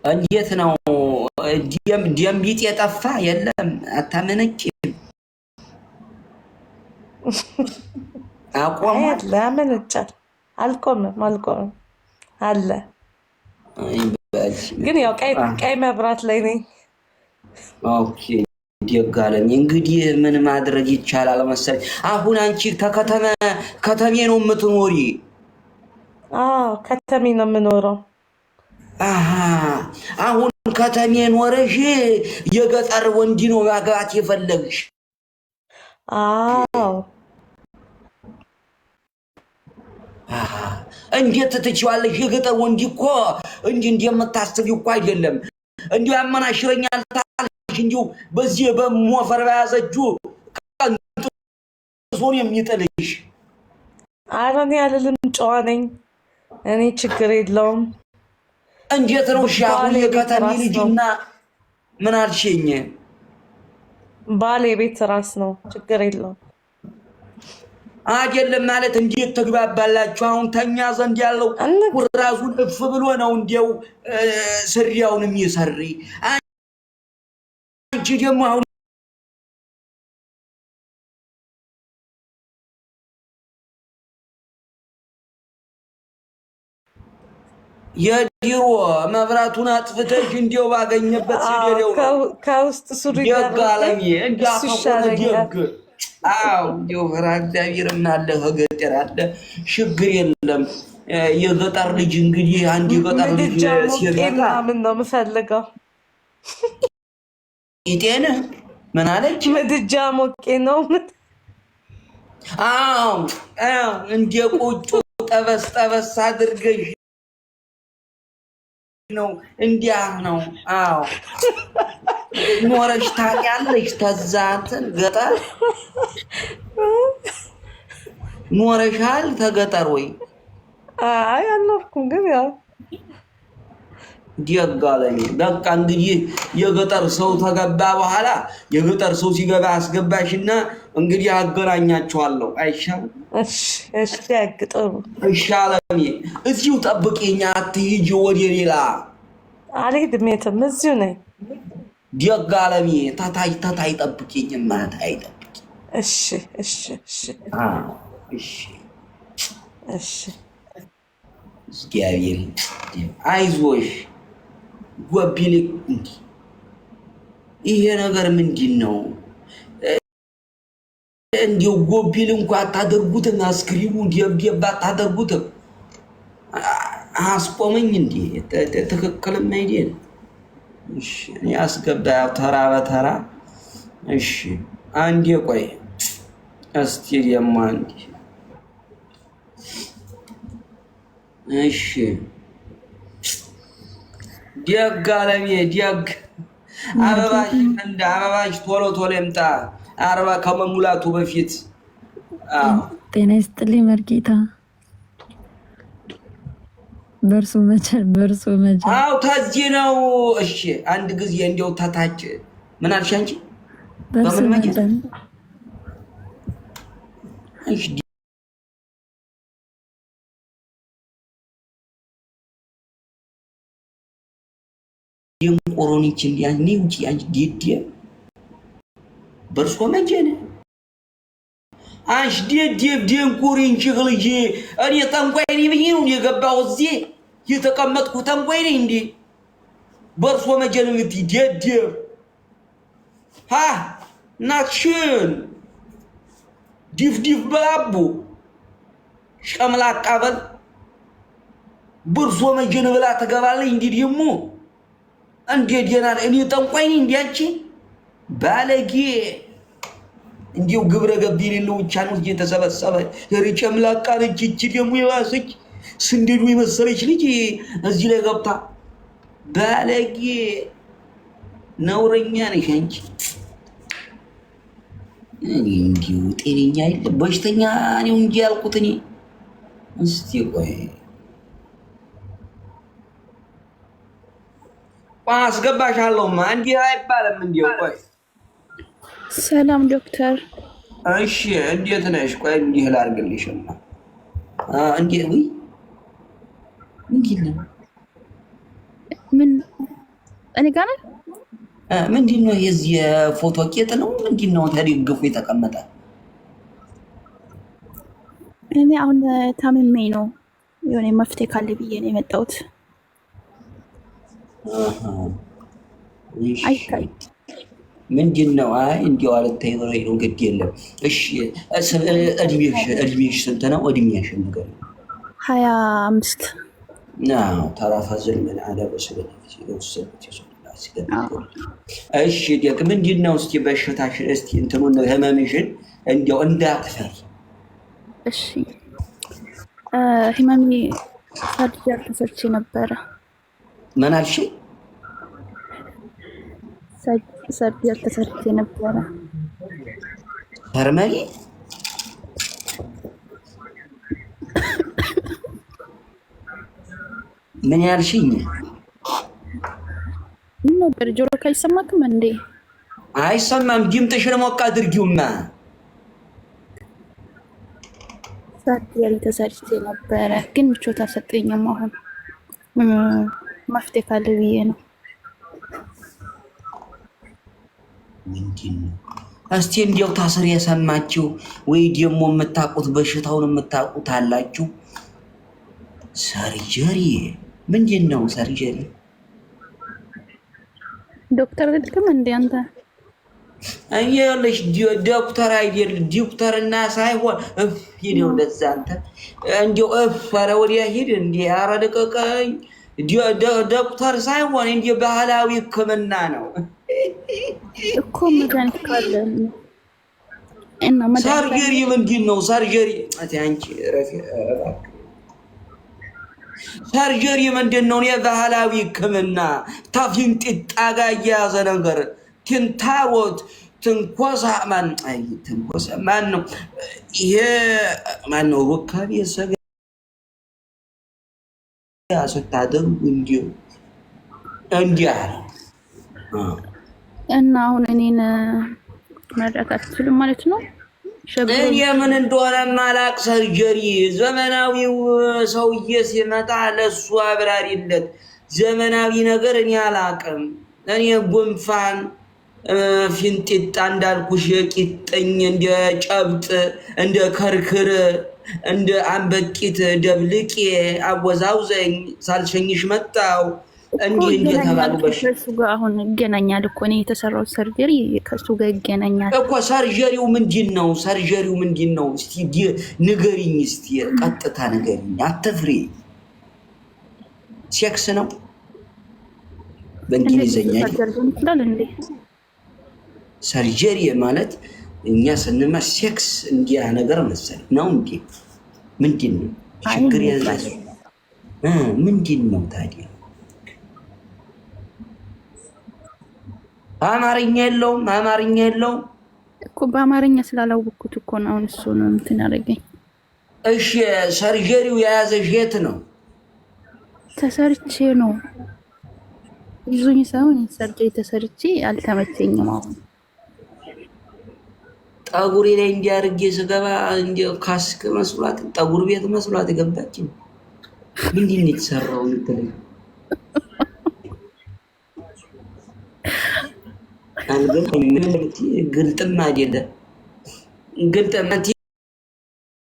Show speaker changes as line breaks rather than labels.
እንዴት ነው ዲምቢጥ የጠፋ የለም አታመነጭ አቆማት
ለምንጫል አልቆምም አለ ግን ያው ቀይ መብራት ላይ ነኝ
ኦኬ ዲጋለም እንግዲህ ምን ማድረግ ይቻላል መሰለኝ አሁን አንቺ ከተሜ ነው የምትኖሪ
ከተሜ ነው የምኖረው
አሁን ከተሜ ኖረሽ የገጠር ወንድ ነው ማግባት የፈለግሽ እንዴት ትችዋለሽ የገጠር ወንድ እኮ እንደምታስቢው እኮ አይደለም እንዲሁ ያመናሽረኛል ታልሽ እንዲሁ በዚህ በሞፈር በያዘችው ቀንጥሶን የሚጥልሽ
አረን ያለልም ጨዋ ነኝ እኔ ችግር የለውም
እንዴት ነው ሻሁን የከተሜ ልጅና ምን አልሽኝ
ባሌ ቤት ራስ ነው ችግር የለውም
አይደለም ማለት እንዴት ተግባባላችሁ አሁን ተኛ ዘንድ ያለው ወራዙን እፍ ብሎ ነው እንዴው ስሪያውን የሚሰሪ አንቺ ደግሞ አሁን የዲሮ መብራቱን አጥፍተሽ እንዴው ባገኘበት ሲደለው
ከውስጥ ሱሪ
ጋለኝ እንዴ እንዲው እግዚአብሔርና አለ ገጠር አለ ችግር የለም የገጠር ልጅ እንግዲህ አንድ የገጠር ልጅ
ሲመጣ ምን ነው የምፈልገው
ኢቴን ምን አለች
ምድጃ ሞቄ ነው
እንደ ቁጭ ጠበስ አድርገሽ ነው እንዲያ ነው ኖረሽ ታውቂያለሽ ተዛትን ገጠር ኖረሻል ተገጠር ወይ
አልኖርኩም ግን ያው
ዲያጋለኝ በቃ እንግዲህ የገጠር ሰው ተገባ በኋላ የገጠር ሰው ሲገባ አስገባሽና እንግዲህ አገናኛቸዋለሁ አይሻል
እሺ ያግጠሩ
ይሻላል እዚሁ ጠብቂኛ አትሂጂ ወደ ሌላ
አልሄድም የትም እዚሁ ነኝ
ዲያጋለኝ ታታይ ጠብቂኝ ማለት አይጠብቂ
እሺ
እግዚአብሔር አይዞሽ ጎቢል ይሄ ነገር ምንድነው እንዲው ጎቢል እንኳን አታደርጉትም አስክሪሙ ዲያብዲያባ አታደርጉትም አስቆመኝ እንዴ ተከከለም አይደል እሺ ያስገባው ተራ በተራ እሺ አንዴ ቆይ እስቲ የማንዲ እሺ ዲያጋለኝ ዲያግ አበባሽ እንደ አበባሽ ቶሎ ይምጣ 40 ከመሙላቱ በፊት
ጤና ይስጥልኝ መርጌታ በርሱ መቼ
ታዚህ ነው እሺ አንድ ጊዜ እንደው ታታች ምን አልሽ አንቺ
በምን መቼ
እሺ የቆሮኒች እንዲያኔ ውጪ አንቺ ዲዲ በርሶ መጀነ አንቺ ዲዲ ዲንቁሪን ችግልጂ እኔ ጠንቋይ ነኝ ብዬ ነው የገባው እዚህ የተቀመጥኩ ጠንቋይ ነኝ እንዴ በርሶ መጀነ ዲዲ ናክሽን ዲፍ በላቡ ሸምላቃ በል በርሶ መጀነ ብላ ተገባለኝ እንዴ ደግሞ እንዴ ዲናል እኔ ጠንቋይ ነኝ እንዴ አንቺ ባለጌ እንዲው ግብረ ገብ የሌለው ቻን ውስጥ የተሰበሰበ ሪጨምላቃ ልጅ እቺ ደግሞ የዋሰች ስንዴዱ የመሰለች ልጅ እዚህ ላይ ገብታ ባለጌ ነውረኛ ነሽ አንቺ እንዲው ጤነኛ አይደል በሽተኛ ነው እንጂ ያልኩት እኔ እስቲ ቆይ አስገባሻለሁ እንዴ አይባልም እንዴው ቆይ
ሰላም ዶክተር
እሺ እንዴት ነሽ ቆይ እንዲህ ላድርግልሽማ እንዴ ወይ ምን
እኔ ጋር
ምንድነው የዚህ ፎቶ ቄጥ ነው ምንድነው ተደግፎ የተቀመጠ?
እኔ አሁን ታምሜ ነው የሆነ መፍትሄ ካለ ብዬ ነው የመጣሁት። አይታይ
ምንድነው? አይ እንዲያው አልታይ ነው ግድ የለም። እሺ እድሜሽ ስንት ነው? እድሜሽን ንገሪኝ።
25
ተራፋዝል ምን አለ በሰለኝ እሺ ደግ ምንድነው? እስቲ በሽታሽን እስቲ እንትኑን ህመምሽን እንዲያው እንዳትፈሪ።
እሺ ህመሜ ሰርጀሪ ተሰርቼ ነበረ።
ምን አልሽ?
ሰርጀሪ ተሰርቼ ነበረ።
ሰርመሪ ምን ያልሽኝ?
ምን ነበር? ጆሮ አይሰማክም እንዴ?
አይሰማም። ድምፅሽን ሞቅ አድርጊውማ።
ሰርጀሪ ተሰርቼ ነበረ ግን ምቾት አልሰጠኝም። አሁን መፍትሄ ካለ ብዬ ነው።
ምንድነው? እስቲ እንዲያው ታስር የሰማችሁ ወይ ደግሞ የምታውቁት በሽታውን የምታውቁት አላችሁ? ሰርጀሪ ምንድነው? ሰርጀሪ
ዶክተር ልትከም እንዴ አንተ?
አየለሽ ዶክተር አይደል? ዶክተርና ሳይሆን ሂደው እንደዛ አንተ እንዲው ኧረ ወዲያ ሂድ እንዴ! ኧረ ልቀቀኝ። ዶክተር ሳይሆን እንዴ ባህላዊ ሕክምና ነው
እኮ መድኃኒት ካለ እና መድኃኒት
ሰርጀሪ ምንድነው? ሰርጀሪ አንቺ ረፊ ሰርጀሪ ምንድነው? የባህላዊ ሕክምና ታፊንጢጣ ጋር እያያዘ ነገር ትንታሮት ትንኮሳ ትንኮሳ ማን ነው ይሄ? ማን ነው ሩካቤ ሰገ ስታደርጉ እንዲሁ እንዲያ
እና አሁን እኔን መርዳት አትችልም ማለት ነው?
እኔ ምን እንደሆነ ማላቅ ሰርጀሪ ዘመናዊው ሰውዬ ሲመጣ ለሱ አብራሪለት። ዘመናዊ ነገር እኔ አላቅም። እኔ ጉንፋን ፊንጢጣ እንዳልኩሽ ቂጥኝ እንደ ጨብጥ እንደ ከርክር እንደ አንበቂት ደብልቄ አወዛውዘኝ ሳልሸኝሽ መጣው እንዲህ ተባሉ።
ከሱ ጋር አሁን ይገናኛል እኮ እኔ የተሰራው ሰርጀሪ ከሱ ጋር ይገናኛል
እኮ። ሰርጀሪው ምንድነው? ሰርጀሪው ምንድነው? እስቲ ንገሪኝ፣ እስቲ ቀጥታ ንገሪኝ፣ አትፍሪ። ሴክስ ነው በእንግሊዘኛ
ይላል እንዴ?
ሰርጀሪ ማለት እኛ ስንማ ሴክስ እንዲያ ነገር መሰለኝ ነው እንዴ? ምንድነው? ችግር የለም። ምንድነው ታዲያ? አማርኛ የለውም? አማርኛ የለውም
እኮ በአማርኛ ስላላወቅኩት እኮ ነው አሁን እሱ ነው እንትን ያደረገኝ።
እሺ ሰርጀሪው የያዘሽ የት ነው?
ተሰርቼ ነው ይዞኝ ሳይሆን ሰርጀሪ ተሰርቼ አልተመቸኝም። አሁን
ጠጉሬ ላይ እንዲያርጌ ስገባ እንደ ካስክ መስሏት ጠጉር ቤት መስሏት ገባች። ምንድን ነው የተሰራው? ግልጥም አይደለም ግልጥም